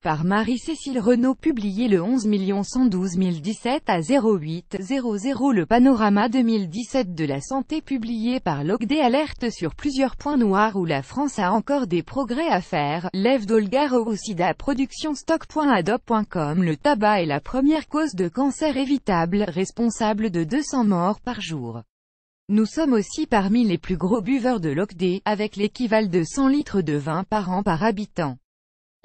par Marie-Cécile Renaud publié le 11 112 017 à 0800. Le panorama 2017 de la santé publié par l'OCDE alerte sur plusieurs points noirs où la France a encore des progrès à faire. Lève d'Olga au sida. Production stock.adobe.com. Le tabac est la première cause de cancer évitable, responsable de 200 morts par jour. Nous sommes aussi parmi les plus gros buveurs de l'OCDE, avec l'équivalent de 100 litres de vin par an par habitant.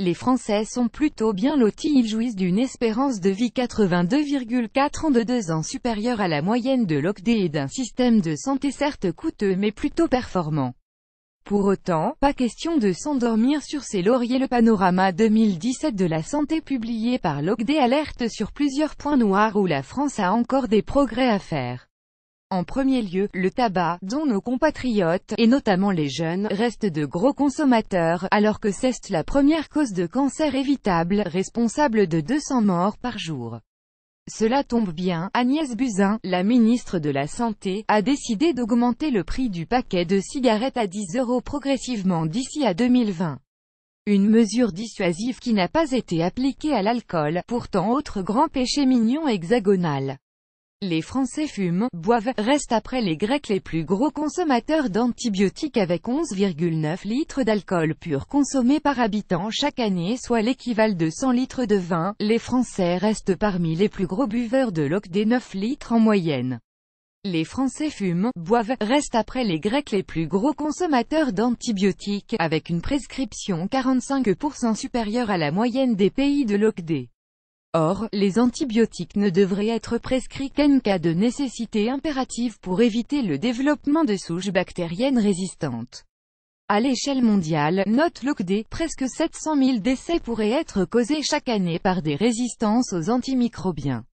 Les Français sont plutôt bien lotis, ils jouissent d'une espérance de vie 82,4 ans de 2 ans supérieure à la moyenne de l'OCDE et d'un système de santé certes coûteux mais plutôt performant. Pour autant, pas question de s'endormir sur ses lauriers. Le panorama 2017 de la santé publié par l'OCDE alerte sur plusieurs points noirs où la France a encore des progrès à faire. En premier lieu, le tabac, dont nos compatriotes, et notamment les jeunes, restent de gros consommateurs, alors que c'est la première cause de cancer évitable, responsable de 200 morts par jour. Cela tombe bien, Agnès Buzyn, la ministre de la Santé, a décidé d'augmenter le prix du paquet de cigarettes à 10 € progressivement d'ici à 2020. Une mesure dissuasive qui n'a pas été appliquée à l'alcool, pourtant autre grand péché mignon hexagonal. Les Français fument, boivent, restent après les Grecs les plus gros consommateurs d'antibiotiques avec 11,9 litres d'alcool pur consommés par habitant chaque année, soit l'équivalent de 100 litres de vin. Les Français restent parmi les plus gros buveurs de l'OCDE, 9 litres en moyenne. Les Français fument, boivent, restent après les Grecs les plus gros consommateurs d'antibiotiques, avec une prescription 45% supérieure à la moyenne des pays de l'OCDE. Or, les antibiotiques ne devraient être prescrits qu'en cas de nécessité impérative pour éviter le développement de souches bactériennes résistantes. À l'échelle mondiale, note l'OCDE, presque 700 000 décès pourraient être causés chaque année par des résistances aux antimicrobiens.